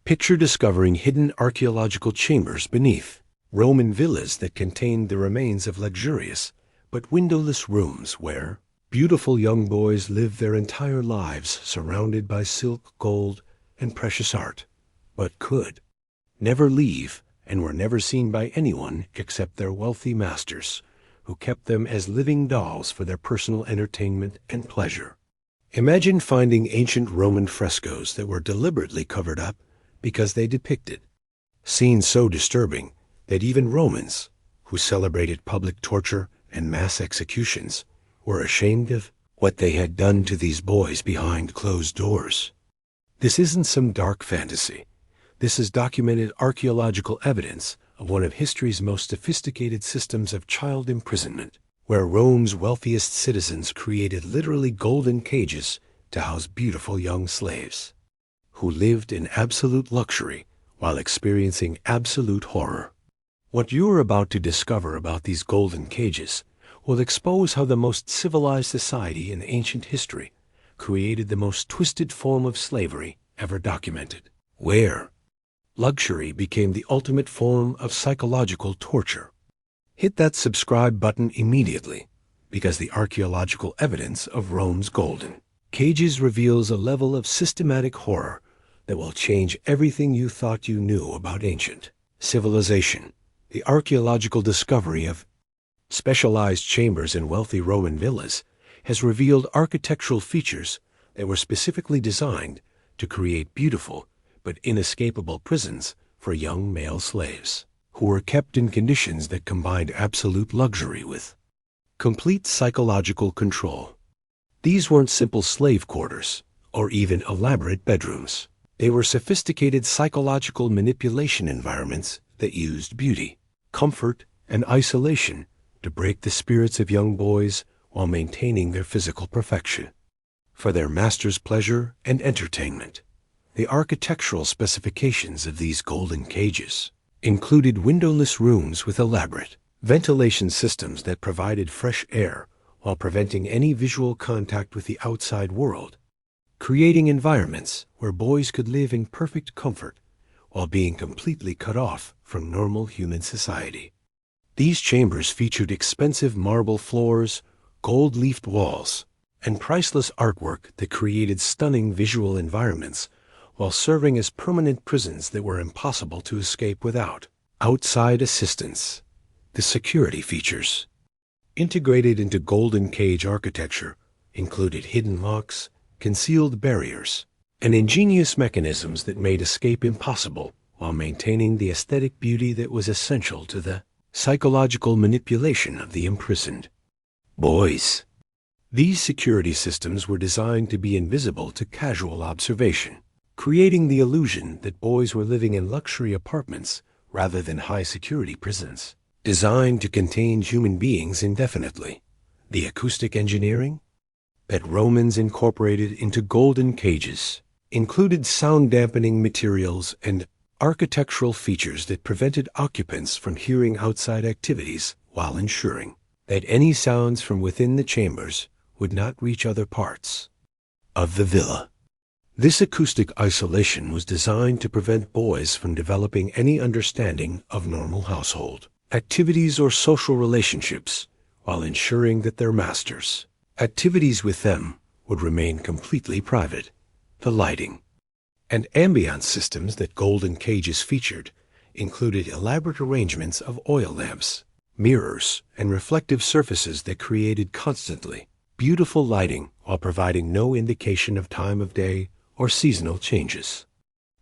Picture discovering hidden archaeological chambers beneath Roman villas that contained the remains of luxurious but windowless rooms where beautiful young boys lived their entire lives surrounded by silk, gold, and precious art, but could never leave and were never seen by anyone except their wealthy masters, who kept them as living dolls for their personal entertainment and pleasure. Imagine finding ancient Roman frescoes that were deliberately covered up because they depicted scenes so disturbing that even Romans, who celebrated public torture and mass executions, were ashamed of what they had done to these boys behind closed doors. This isn't some dark fantasy. This is documented archaeological evidence of one of history's most sophisticated systems of child imprisonment, where Rome's wealthiest citizens created literally golden cages to house beautiful young slaves, who lived in absolute luxury while experiencing absolute horror. What you're about to discover about these golden cages will expose how the most civilized society in ancient history created the most twisted form of slavery ever documented, where luxury became the ultimate form of psychological torture. Hit that subscribe button immediately, because the archaeological evidence of Rome's golden cages reveals a level of systematic horror that will change everything you thought you knew about ancient civilization. The archaeological discovery of specialized chambers in wealthy Roman villas has revealed architectural features that were specifically designed to create beautiful but inescapable prisons for young male slaves, who were kept in conditions that combined absolute luxury with complete psychological control. These weren't simple slave quarters or even elaborate bedrooms. They were sophisticated psychological manipulation environments that used beauty, comfort, and isolation to break the spirits of young boys while maintaining their physical perfection for their master's pleasure and entertainment. The architectural specifications of these golden cages included windowless rooms with elaborate ventilation systems that provided fresh air while preventing any visual contact with the outside world, creating environments where boys could live in perfect comfort while being completely cut off from normal human society. These chambers featured expensive marble floors, gold-leafed walls, and priceless artwork that created stunning visual environments while serving as permanent prisons that were impossible to escape without outside assistance. The security features integrated into golden cage architecture included hidden locks, concealed barriers, and ingenious mechanisms that made escape impossible while maintaining the aesthetic beauty that was essential to the psychological manipulation of the imprisoned boys. These security systems were designed to be invisible to casual observation, creating the illusion that boys were living in luxury apartments rather than high-security prisons, designed to contain human beings indefinitely. The acoustic engineering that Romans incorporated into golden cages included sound-dampening materials and architectural features that prevented occupants from hearing outside activities while ensuring that any sounds from within the chambers would not reach other parts of the villa. This acoustic isolation was designed to prevent boys from developing any understanding of normal household activities or social relationships, while ensuring that their masters' activities with them would remain completely private. The lighting and ambiance systems that golden cages featured included elaborate arrangements of oil lamps, mirrors, and reflective surfaces that created constantly beautiful lighting while providing no indication of time of day or seasonal changes.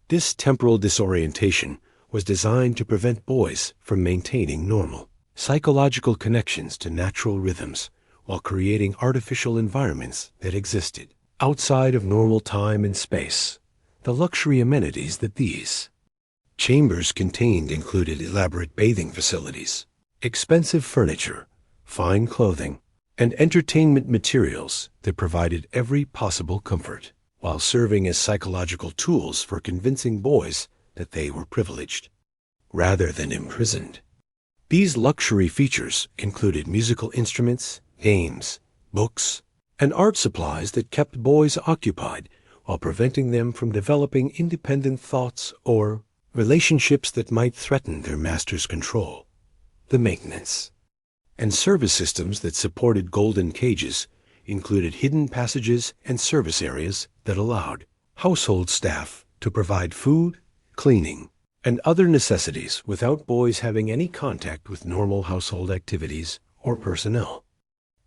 This temporal disorientation was designed to prevent boys from maintaining normal psychological connections to natural rhythms while creating artificial environments that existed outside of normal time and space. The luxury amenities that these chambers contained included elaborate bathing facilities, expensive furniture, fine clothing, and entertainment materials that provided every possible comfort, while serving as psychological tools for convincing boys that they were privileged rather than imprisoned. These luxury features included musical instruments, games, books, and art supplies that kept boys occupied while preventing them from developing independent thoughts or relationships that might threaten their master's control. The maintenance and service systems that supported golden cages included hidden passages and service areas that allowed household staff to provide food, cleaning, and other necessities without boys having any contact with normal household activities or personnel.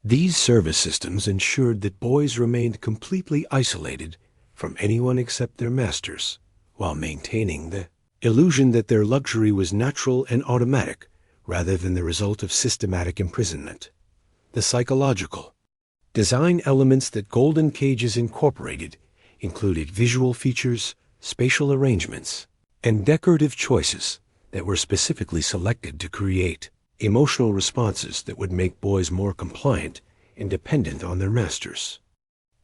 These service systems ensured that boys remained completely isolated from anyone except their masters, while maintaining the illusion that their luxury was natural and automatic rather than the result of systematic imprisonment. The psychological design elements that golden cages incorporated included visual features, spatial arrangements, and decorative choices that were specifically selected to create emotional responses that would make boys more compliant and dependent on their masters.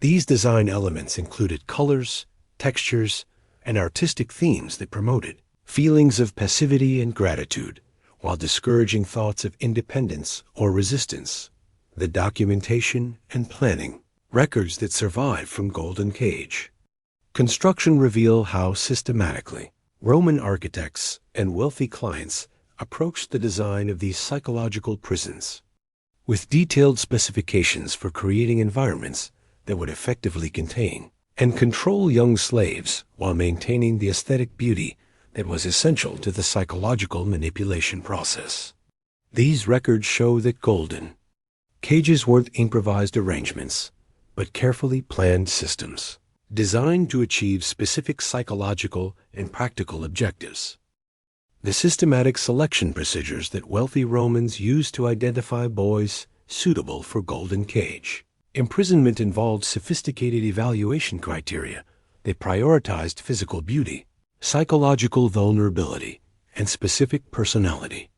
These design elements included colors, textures, and artistic themes that promoted feelings of passivity and gratitude, while discouraging thoughts of independence or resistance. The documentation and planning records that survive from Golden Cage construction reveal how systematically Roman architects and wealthy clients approached the design of these psychological prisons, with detailed specifications for creating environments that would effectively contain and control young slaves while maintaining the aesthetic beauty that was essential to the psychological manipulation process. These records show that golden cages weren't improvised arrangements, but carefully planned systems designed to achieve specific psychological and practical objectives. The systematic selection procedures that wealthy Romans used to identify boys suitable for Golden Cage imprisonment involved sophisticated evaluation criteria that prioritized physical beauty, psychological vulnerability, and specific personality,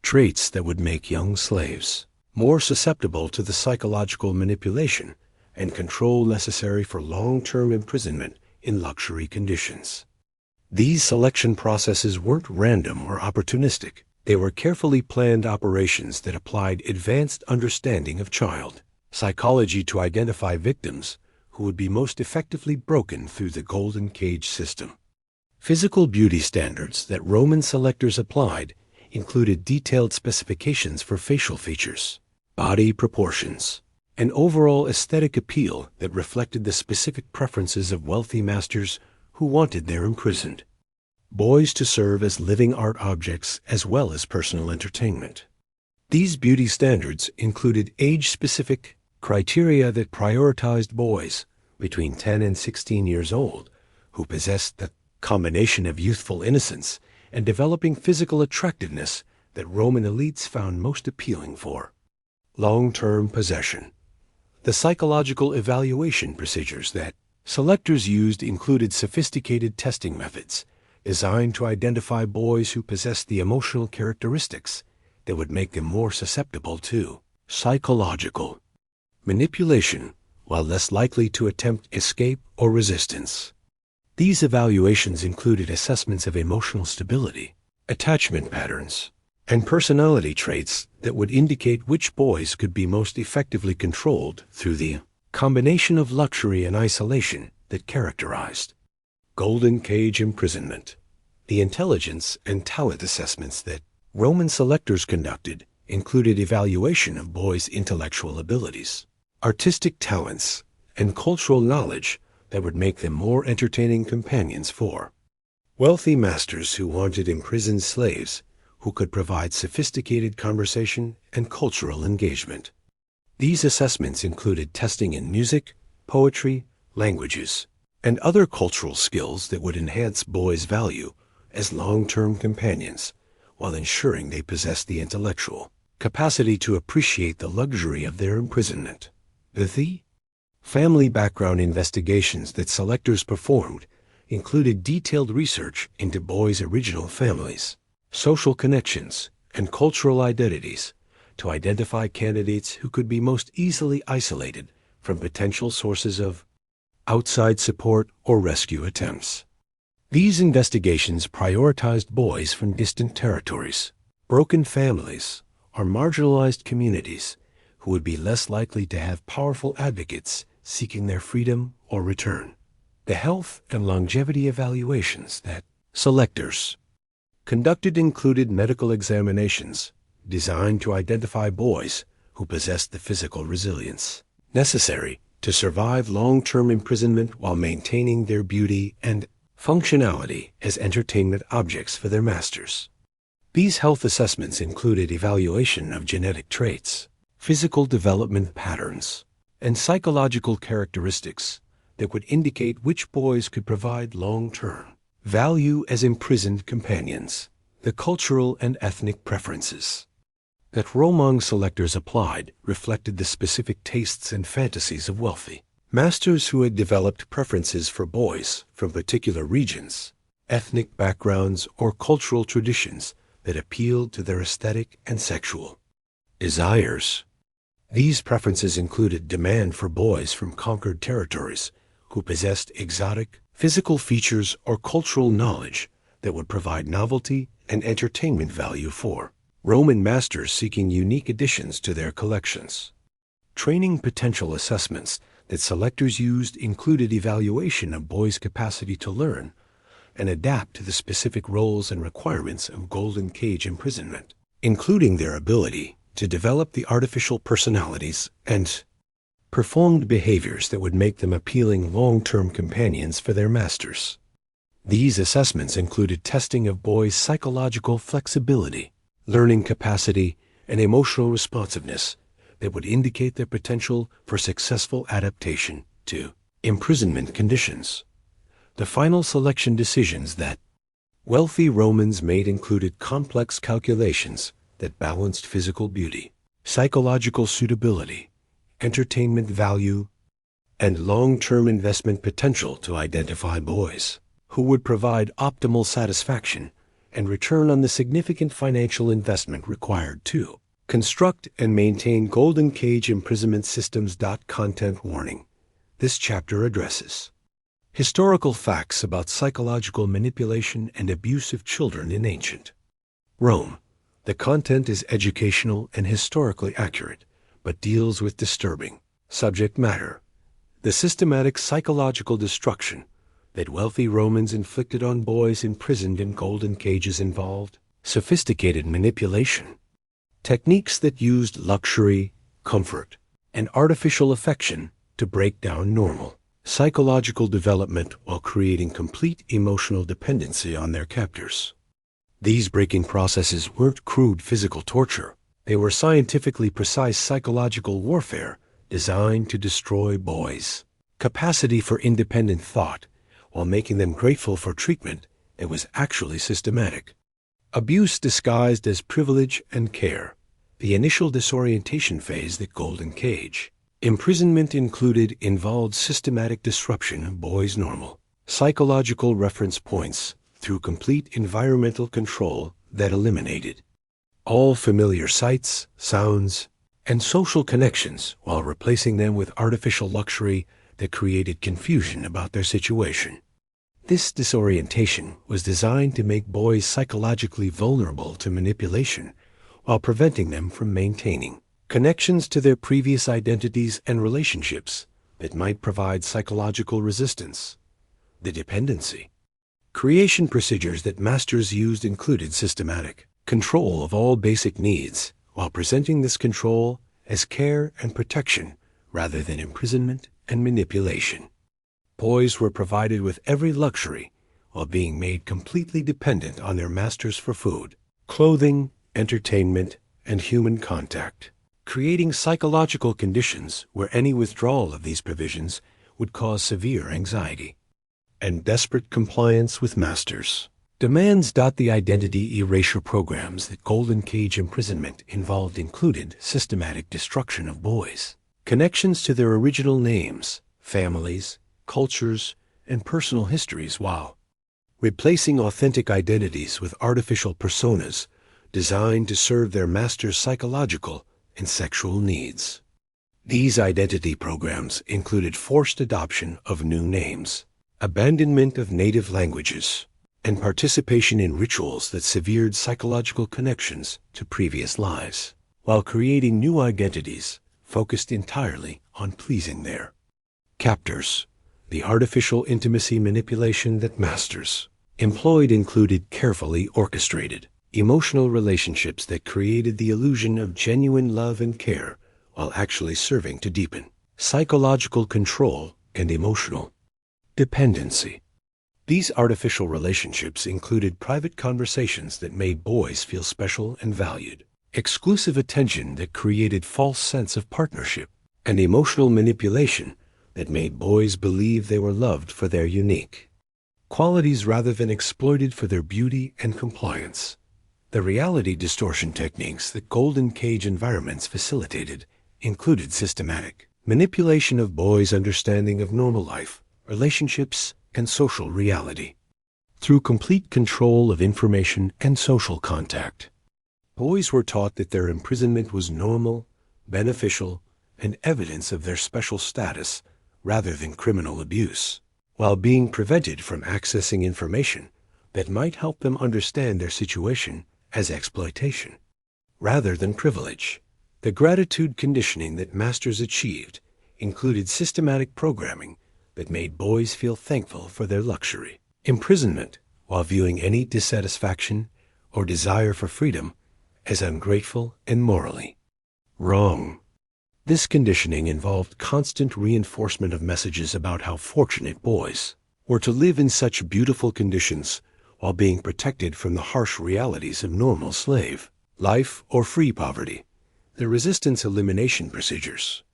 traits that would make young slaves more susceptible to the psychological manipulation and control necessary for long-term imprisonment in luxury conditions. These selection processes weren't random or opportunistic. They were carefully planned operations that applied advanced understanding of child psychology to identify victims who would be most effectively broken through the Golden Cage system. Physical beauty standards that Roman selectors applied included detailed specifications for facial features, body proportions, and overall aesthetic appeal that reflected the specific preferences of wealthy masters who wanted their imprisoned boys to serve as living art objects as well as personal entertainment. These beauty standards included age-specific criteria that prioritized boys between 10 and 16 years old who possessed the combination of youthful innocence and developing physical attractiveness that Roman elites found most appealing for long-term possession. The psychological evaluation procedures that selectors used included sophisticated testing methods designed to identify boys who possessed the emotional characteristics that would make them more susceptible to psychological manipulation while less likely to attempt escape or resistance. These evaluations included assessments of emotional stability, attachment patterns, and personality traits that would indicate which boys could be most effectively controlled through the combination of luxury and isolation that characterized Golden Cage imprisonment. The intelligence and talent assessments that Roman selectors conducted included evaluation of boys' intellectual abilities, artistic talents, and cultural knowledge that would make them more entertaining companions for wealthy masters who wanted imprisoned slaves who could provide sophisticated conversation and cultural engagement. These assessments included testing in music, poetry, languages, and other cultural skills that would enhance boys' value as long-term companions while ensuring they possessed the intellectual capacity to appreciate the luxury of their imprisonment. The family background investigations that selectors performed included detailed research into boys' original families, social connections, and cultural identities to identify candidates who could be most easily isolated from potential sources of outside support or rescue attempts. These investigations prioritized boys from distant territories, broken families, or marginalized communities who would be less likely to have powerful advocates seeking their freedom or return. The health and longevity evaluations that selectors conducted included medical examinations designed to identify boys who possessed the physical resilience necessary to survive long-term imprisonment while maintaining their beauty and functionality as entertainment objects for their masters. These health assessments included evaluation of genetic traits, physical development patterns, and psychological characteristics that would indicate which boys could provide long-term value as imprisoned companions. The cultural and ethnic preferences that Romang selectors applied reflected the specific tastes and fantasies of wealthy masters who had developed preferences for boys from particular regions, ethnic backgrounds, or cultural traditions that appealed to their aesthetic and sexual desires. These preferences included demand for boys from conquered territories who possessed exotic physical features or cultural knowledge that would provide novelty and entertainment value for Roman masters seeking unique additions to their collections. Training potential assessments that selectors used included evaluation of boys' capacity to learn and adapt to the specific roles and requirements of golden cage imprisonment, including their ability to develop the artificial personalities and performed behaviors that would make them appealing long-term companions for their masters. These assessments included testing of boys' psychological flexibility, learning capacity, and emotional responsiveness that would indicate their potential for successful adaptation to imprisonment conditions. The final selection decisions that wealthy Romans made included complex calculations that balanced physical beauty, psychological suitability, entertainment value, and long-term investment potential to identify boys who would provide optimal satisfaction and return on the significant financial investment required to construct and maintain golden cage imprisonment systems. Content warning. This chapter addresses historical facts about psychological manipulation and abuse of children in ancient Rome. The content is educational and historically accurate, but deals with disturbing subject matter. The systematic psychological destruction that wealthy Romans inflicted on boys imprisoned in golden cages involved sophisticated manipulation, techniques that used luxury, comfort, and artificial affection to break down normal psychological development while creating complete emotional dependency on their captors. These breaking processes weren't crude physical torture. They were scientifically precise psychological warfare designed to destroy boys' capacity for independent thought while making them grateful for treatment that was actually systematic. Abuse disguised as privilege and care. The initial disorientation phase, the golden cage imprisonment, involved systematic disruption of boys' normal psychological reference points through complete environmental control that eliminated all familiar sights, sounds, and social connections while replacing them with artificial luxury that created confusion about their situation. This disorientation was designed to make boys psychologically vulnerable to manipulation while preventing them from maintaining connections to their previous identities and relationships that might provide psychological resistance. The dependency creation procedures that masters used included systematic control of all basic needs while presenting this control as care and protection rather than imprisonment and manipulation. Boys were provided with every luxury while being made completely dependent on their masters for food, clothing, entertainment, and human contact, creating psychological conditions where any withdrawal of these provisions would cause severe anxiety and desperate compliance with masters' demands. The identity erasure programs that golden cage imprisonment involved included systematic destruction of boys' connections to their original names, families, cultures, and personal histories while replacing authentic identities with artificial personas designed to serve their master's psychological and sexual needs. These identity programs included forced adoption of new names, abandonment of native languages, and participation in rituals that severed psychological connections to previous lives, while creating new identities focused entirely on pleasing their captors. The artificial intimacy manipulation that masters employed included carefully orchestrated emotional relationships that created the illusion of genuine love and care while actually serving to deepen psychological control and emotional dependency. These artificial relationships included private conversations that made boys feel special and valued, exclusive attention that created false sense of partnership, and emotional manipulation that made boys believe they were loved for their unique qualities rather than exploited for their beauty and compliance. The reality distortion techniques that golden cage environments facilitated included systematic manipulation of boys' understanding of normal life, relationships, and social reality. Through complete control of information and social contact, boys were taught that their imprisonment was normal, beneficial, and evidence of their special status rather than criminal abuse, while being prevented from accessing information that might help them understand their situation as exploitation rather than privilege. The gratitude conditioning that masters achieved included systematic programming that made boys feel thankful for their luxury, imprisonment, while viewing any dissatisfaction or desire for freedom as ungrateful and morally wrong. This conditioning involved constant reinforcement of messages about how fortunate boys were to live in such beautiful conditions while being protected from the harsh realities of normal slave life or free poverty. The resistance elimination procedures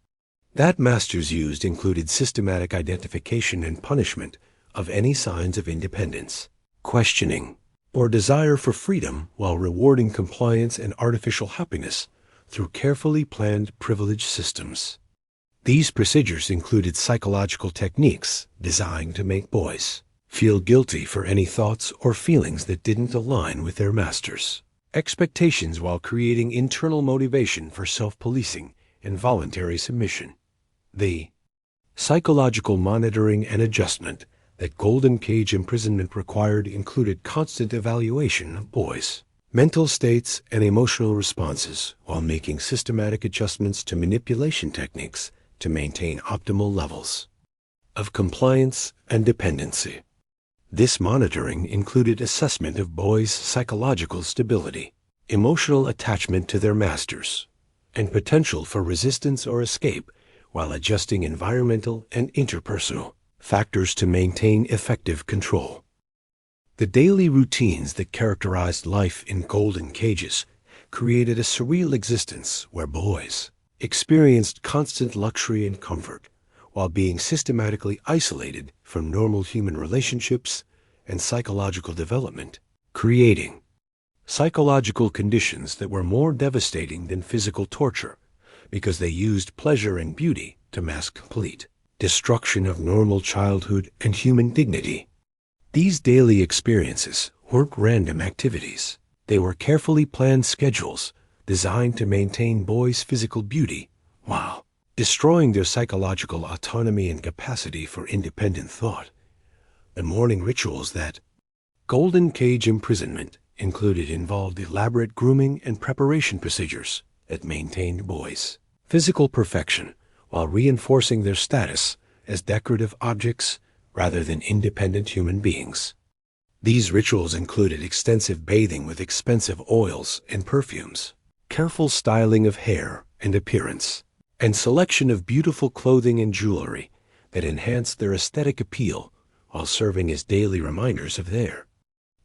that masters used included systematic identification and punishment of any signs of independence, questioning, or desire for freedom while rewarding compliance and artificial happiness through carefully planned privilege systems. These procedures included psychological techniques designed to make boys feel guilty for any thoughts or feelings that didn't align with their masters' expectations while creating internal motivation for self-policing and voluntary submission. The psychological monitoring and adjustment that golden cage imprisonment required included constant evaluation of boys' mental states and emotional responses while making systematic adjustments to manipulation techniques to maintain optimal levels of compliance and dependency. This monitoring included assessment of boys' psychological stability, emotional attachment to their masters, and potential for resistance or escape while adjusting environmental and interpersonal factors to maintain effective control. The daily routines that characterized life in golden cages created a surreal existence where boys experienced constant luxury and comfort while being systematically isolated from normal human relationships and psychological development, creating psychological conditions that were more devastating than physical torture because they used pleasure and beauty to mask complete destruction of normal childhood and human dignity. These daily experiences weren't random activities. They were carefully planned schedules designed to maintain boys' physical beauty while destroying their psychological autonomy and capacity for independent thought. The morning rituals that golden cage imprisonment included involved elaborate grooming and preparation procedures that maintained boys' physical perfection while reinforcing their status as decorative objects rather than independent human beings. These rituals included extensive bathing with expensive oils and perfumes, careful styling of hair and appearance, and selection of beautiful clothing and jewelry that enhanced their aesthetic appeal while serving as daily reminders of their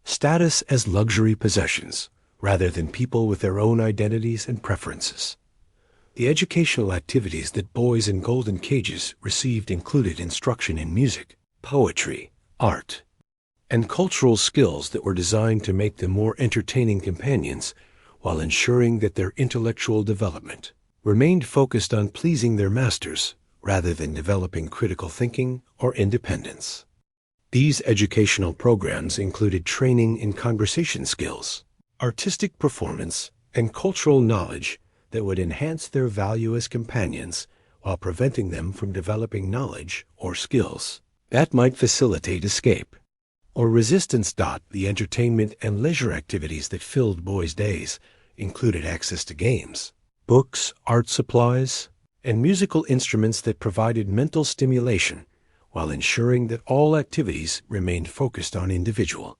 status as luxury possessions rather than people with their own identities and preferences. The educational activities that boys in golden cages received included instruction in music, poetry, art, and cultural skills that were designed to make them more entertaining companions while ensuring that their intellectual development remained focused on pleasing their masters rather than developing critical thinking or independence. These educational programs included training in conversation skills, artistic performance, and cultural knowledge that would enhance their value as companions while preventing them from developing knowledge or skills that might facilitate escape or resistance. The entertainment and leisure activities that filled boys' days included access to games, books, art supplies, and musical instruments that provided mental stimulation while ensuring that all activities remained focused on individual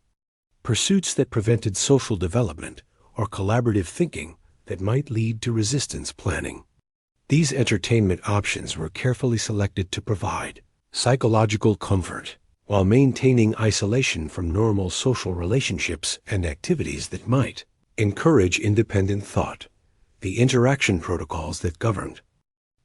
pursuits that prevented social development or collaborative thinking that might lead to resistance planning. These entertainment options were carefully selected to provide psychological comfort while maintaining isolation from normal social relationships and activities that might encourage independent thought. The interaction protocols that governed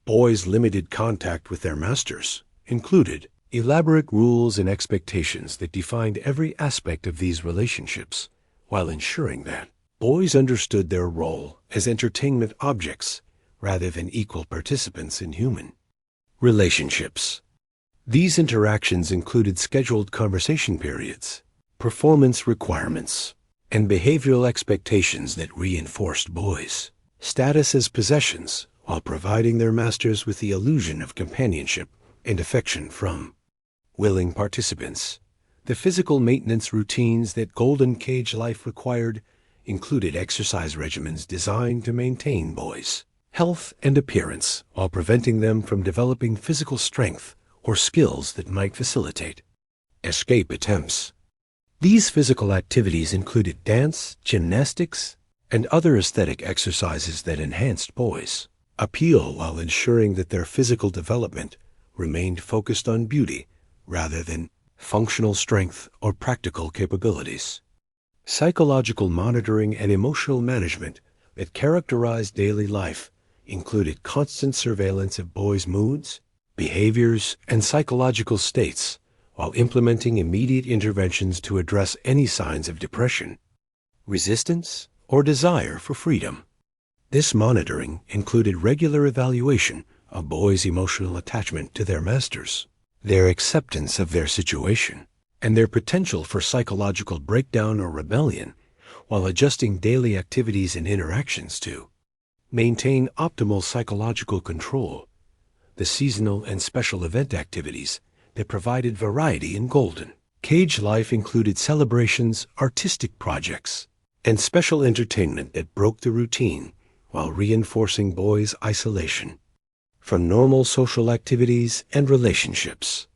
boys' limited contact with their masters included elaborate rules and expectations that defined every aspect of these relationships, while ensuring that boys understood their role as entertainment objects rather than equal participants in human relationships. These interactions included scheduled conversation periods, performance requirements, and behavioral expectations that reinforced boys' status as possessions while providing their masters with the illusion of companionship and affection from willing participants. The physical maintenance routines that Golden Cage life required included exercise regimens designed to maintain boys' health and appearance while preventing them from developing physical strength or skills that might facilitate escape attempts. These physical activities included dance, gymnastics, and other aesthetic exercises that enhanced boys' appeal while ensuring that their physical development remained focused on beauty rather than functional strength or practical capabilities. Psychological monitoring and emotional management that characterized daily life included constant surveillance of boys' moods, behaviors, and psychological states, while implementing immediate interventions to address any signs of depression, resistance, or desire for freedom. This monitoring included regular evaluation of boys' emotional attachment to their masters, their acceptance of their situation, and their potential for psychological breakdown or rebellion, while adjusting daily activities and interactions to maintain optimal psychological control. The seasonal and special event activities that provided variety in Golden Cage life included celebrations, artistic projects, and special entertainment that broke the routine while reinforcing boys' isolation from normal social activities and relationships.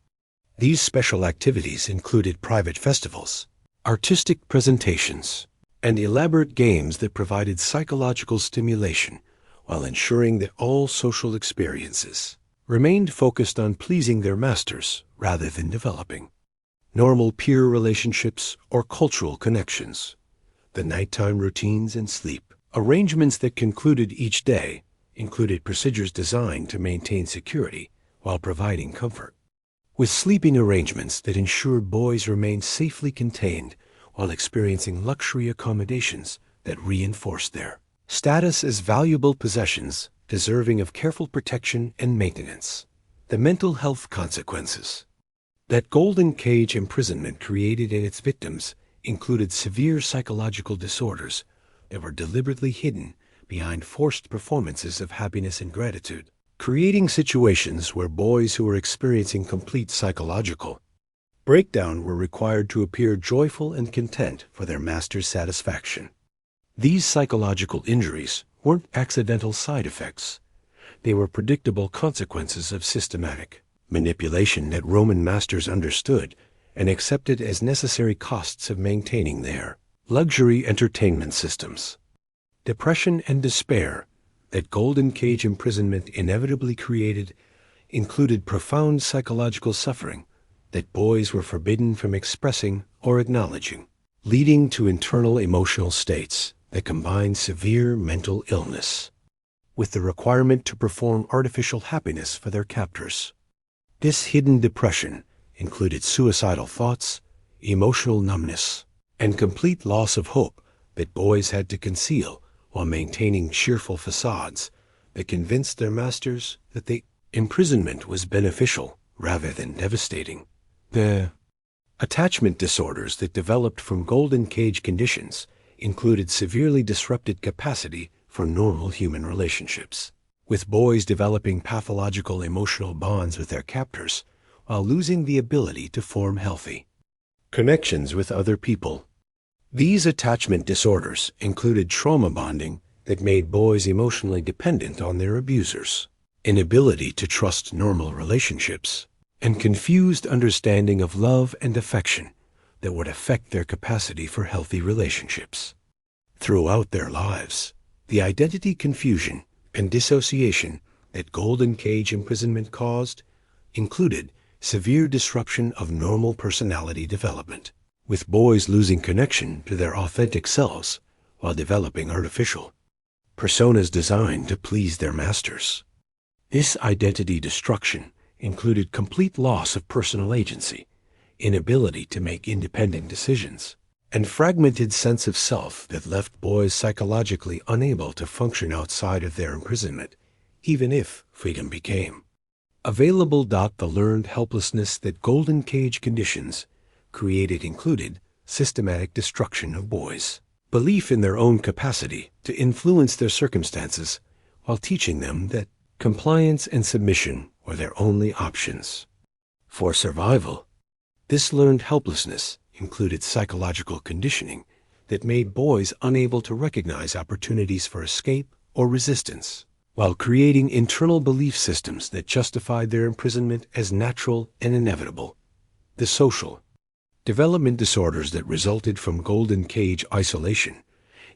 These special activities included private festivals, artistic presentations, and elaborate games that provided psychological stimulation while ensuring that all social experiences remained focused on pleasing their masters rather than developing normal peer relationships or cultural connections. The nighttime routines and sleep arrangements that concluded each day included procedures designed to maintain security while providing comfort, with sleeping arrangements that ensured boys remained safely contained while experiencing luxury accommodations that reinforced their status as valuable possessions deserving of careful protection and maintenance. The mental health consequences that Golden Cage imprisonment created in its victims included severe psychological disorders that were deliberately hidden behind forced performances of happiness and gratitude, creating situations where boys who were experiencing complete psychological breakdown were required to appear joyful and content for their master's satisfaction. These psychological injuries weren't accidental side effects. They were predictable consequences of systematic manipulation that Roman masters understood and accepted as necessary costs of maintaining their luxury entertainment systems. Depression and despair that Golden Cage imprisonment inevitably created included profound psychological suffering that boys were forbidden from expressing or acknowledging, leading to internal emotional states that combined severe mental illness with the requirement to perform artificial happiness for their captors. This hidden depression included suicidal thoughts, emotional numbness, and complete loss of hope that boys had to conceal while maintaining cheerful facades that convinced their masters that the imprisonment was beneficial rather than devastating. The attachment disorders that developed from Golden Cage conditions included severely disrupted capacity for normal human relationships, with boys developing pathological emotional bonds with their captors while losing the ability to form healthy connections with other people. These attachment disorders included trauma bonding that made boys emotionally dependent on their abusers, inability to trust normal relationships, and confused understanding of love and affection that would affect their capacity for healthy relationships. Throughout their lives, the identity confusion and dissociation that golden cage imprisonment caused included severe disruption of normal personality development, with boys losing connection to their authentic selves while developing artificial personas designed to please their masters. This identity destruction included complete loss of personal agency, inability to make independent decisions, and fragmented sense of self that left boys psychologically unable to function outside of their imprisonment, even if freedom became available. The learned helplessness that golden cage conditions created included systematic destruction of boys' belief in their own capacity to influence their circumstances, while teaching them that compliance and submission were their only options for survival. This learned helplessness included psychological conditioning that made boys unable to recognize opportunities for escape or resistance, while creating internal belief systems that justified their imprisonment as natural and inevitable. The social development disorders that resulted from golden cage isolation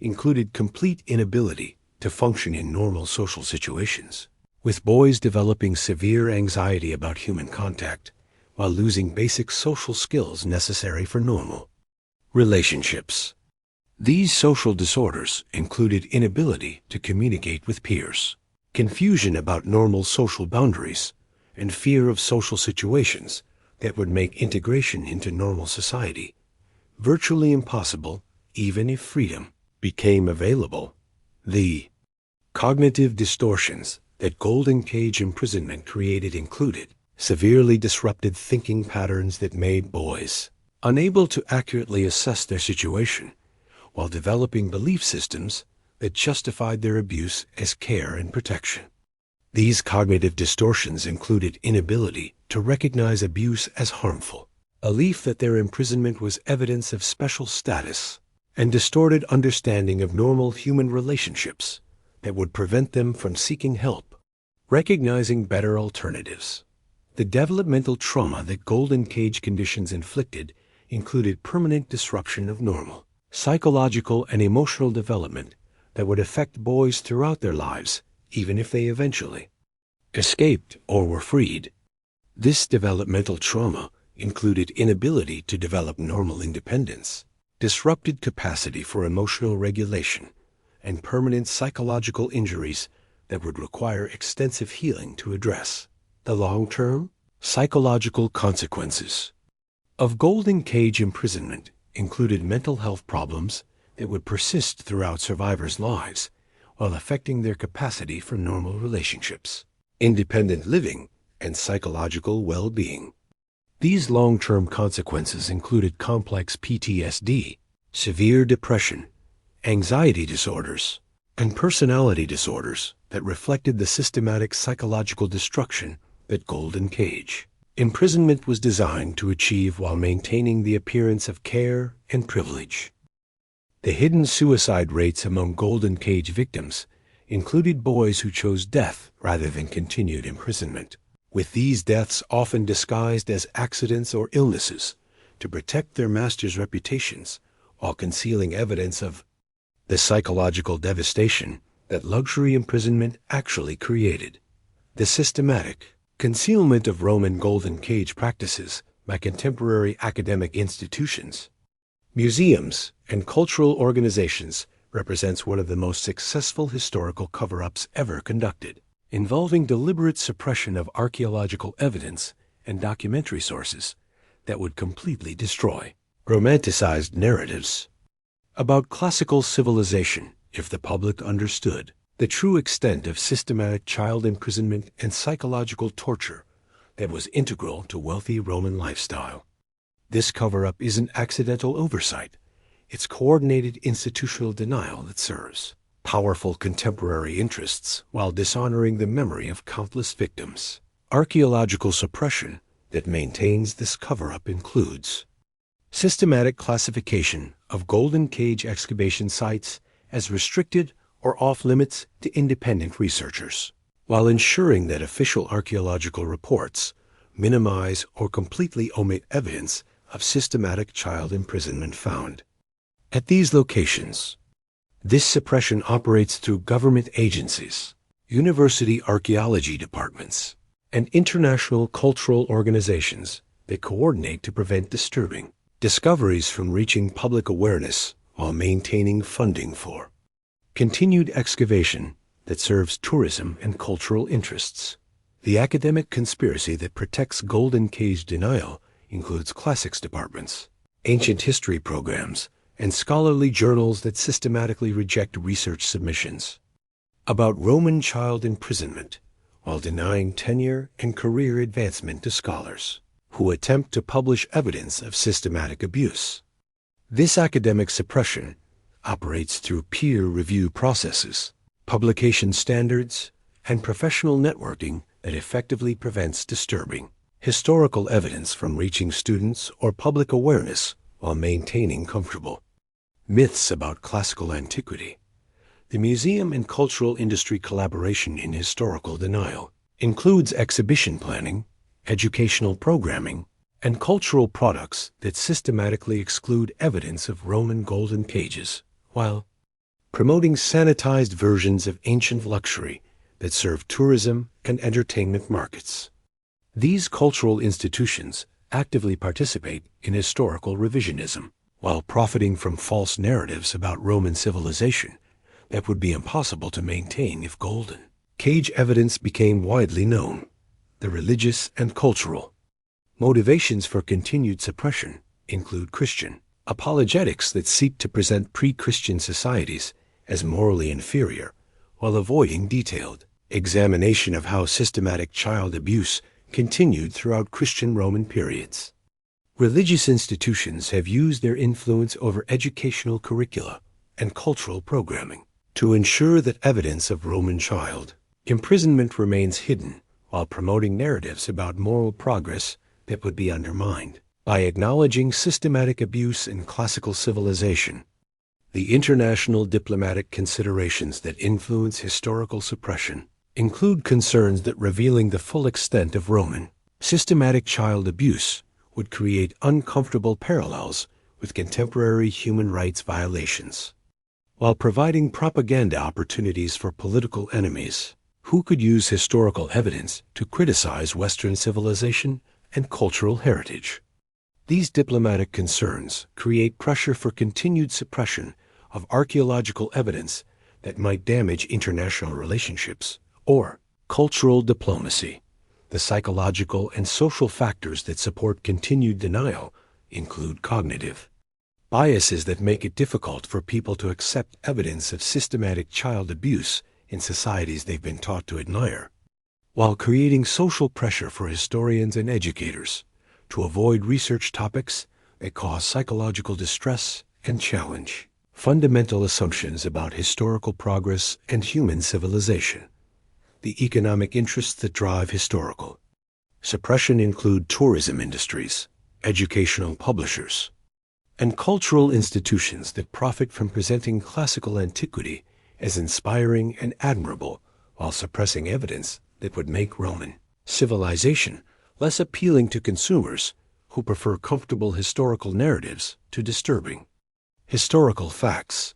included complete inability to function in normal social situations, with boys developing severe anxiety about human contact while losing basic social skills necessary for normal relationships. These social disorders included inability to communicate with peers, confusion about normal social boundaries, and fear of social situations that would make integration into normal society virtually impossible even if freedom became available. The cognitive distortions that golden cage imprisonment created included severely disrupted thinking patterns that made boys unable to accurately assess their situation, while developing belief systems that justified their abuse as care and protection. These cognitive distortions included inability to recognize abuse as harmful, a belief that their imprisonment was evidence of special status, and distorted understanding of normal human relationships that would prevent them from seeking help, recognizing better alternatives. The developmental trauma that golden cage conditions inflicted included permanent disruption of normal psychological and emotional development that would affect boys throughout their lives, even if they eventually escaped or were freed. This developmental trauma included inability to develop normal independence, disrupted capacity for emotional regulation, and permanent psychological injuries that would require extensive healing to address the long-term psychological consequences of golden cage imprisonment included mental health problems that would persist throughout survivors' lives while affecting their capacity for normal relationships, independent living, and psychological well-being. These long-term consequences included complex PTSD, severe depression, anxiety disorders, and personality disorders that reflected the systematic psychological destruction that golden cage imprisonment was designed to achieve while maintaining the appearance of care and privilege. The hidden suicide rates among golden cage victims included boys who chose death rather than continued imprisonment, with these deaths often disguised as accidents or illnesses to protect their masters' reputations while concealing evidence of the psychological devastation that luxury imprisonment actually created. The systematic concealment of Roman golden cage practices by contemporary academic institutions, museums, and cultural organizations represents one of the most successful historical cover-ups ever conducted, involving deliberate suppression of archaeological evidence and documentary sources that would completely destroy romanticized narratives about classical civilization if the public understood the true extent of systematic child imprisonment and psychological torture that was integral to wealthy Roman lifestyle. This cover-up isn't accidental oversight. It's coordinated institutional denial that serves powerful contemporary interests while dishonoring the memory of countless victims. Archaeological suppression that maintains this cover-up includes systematic classification of golden cage excavation sites as restricted or off-limits to independent researchers, while ensuring that official archaeological reports minimize, or completely omit evidence of systematic child imprisonment found. At these locations, this suppression operates through government agencies, university archaeology departments, and international cultural organizations that coordinate to prevent disturbing discoveries from reaching public awareness while maintaining funding for continued excavation that serves tourism and cultural interests. The academic conspiracy that protects Golden Cage denial includes classics departments, ancient history programs, and scholarly journals that systematically reject research submissions about Roman child imprisonment while denying tenure and career advancement to scholars who attempt to publish evidence of systematic abuse. This academic suppression operates through peer review processes, publication standards, and professional networking that effectively prevents disturbing historical evidence from reaching students or public awareness while maintaining comfortable myths about classical antiquity. The museum and cultural industry collaboration in historical denial includes exhibition planning, educational programming, and cultural products that systematically exclude evidence of Roman golden cages, while promoting sanitized versions of ancient luxury that serve tourism and entertainment markets. These cultural institutions actively participate in historical revisionism, while profiting from false narratives about Roman civilization that would be impossible to maintain if golden cage evidence became widely known. The religious and cultural motivations for continued suppression include Christian apologetics that seek to present pre-Christian societies as morally inferior while avoiding detailed examination of how systematic child abuse continued throughout Christian Roman periods. Religious institutions have used their influence over educational curricula and cultural programming to ensure that evidence of Roman child imprisonment remains hidden while promoting narratives about moral progress that would be undermined by acknowledging systematic abuse in classical civilization. The international diplomatic considerations that influence historical suppression include concerns that revealing the full extent of Roman systematic child abuse would create uncomfortable parallels with contemporary human rights violations, while providing propaganda opportunities for political enemies who could use historical evidence to criticize Western civilization and cultural heritage. These diplomatic concerns create pressure for continued suppression of archaeological evidence that might damage international relationships or cultural diplomacy. The psychological and social factors that support continued denial include cognitive biases that make it difficult for people to accept evidence of systematic child abuse in societies they've been taught to admire, while creating social pressure for historians and educators to avoid research topics that cause psychological distress and challenge fundamental assumptions about historical progress and human civilization. The economic interests that drive historical suppression include tourism industries, educational publishers, and cultural institutions that profit from presenting classical antiquity as inspiring and admirable while suppressing evidence that would make Roman civilization less appealing to consumers who prefer comfortable historical narratives to disturbing historical facts.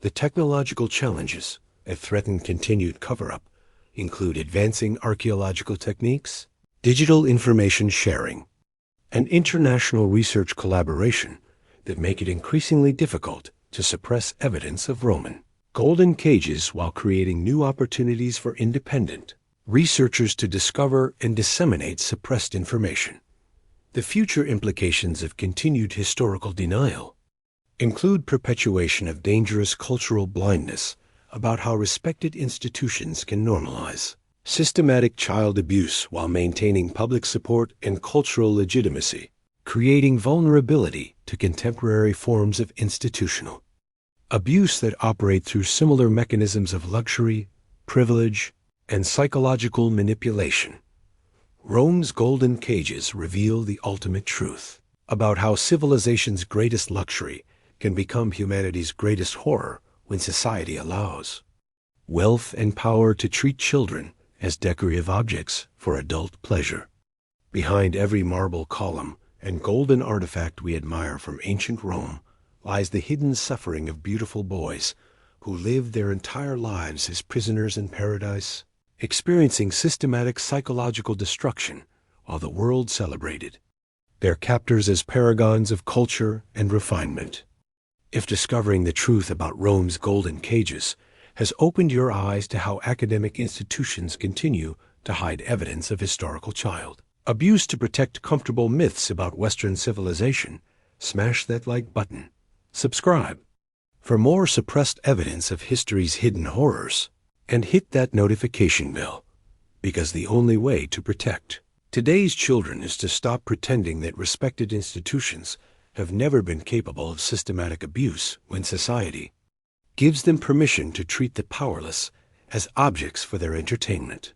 The technological challenges that threaten continued cover-up include advancing archaeological techniques, digital information sharing, and international research collaboration that make it increasingly difficult to suppress evidence of Roman golden cages while creating new opportunities for independent researchers to discover and disseminate suppressed information. The future implications of continued historical denial include perpetuation of dangerous cultural blindness about how respected institutions can normalize systematic child abuse while maintaining public support and cultural legitimacy, creating vulnerability to contemporary forms of institutional abuse that operate through similar mechanisms of luxury, privilege, and psychological manipulation. Rome's golden cages reveal the ultimate truth about how civilization's greatest luxury can become humanity's greatest horror when society allows wealth and power to treat children as decorative objects for adult pleasure. Behind every marble column and golden artifact we admire from ancient Rome lies the hidden suffering of beautiful boys who lived their entire lives as prisoners in paradise, experiencing systematic psychological destruction while the world celebrated their captors as paragons of culture and refinement. If discovering the truth about Rome's golden cages has opened your eyes to how academic institutions continue to hide evidence of historical child abuse to protect comfortable myths about Western civilization, smash that like button. Subscribe for more suppressed evidence of history's hidden horrors, and hit that notification bell, because the only way to protect today's children is to stop pretending that respected institutions have never been capable of systematic abuse when society gives them permission to treat the powerless as objects for their entertainment.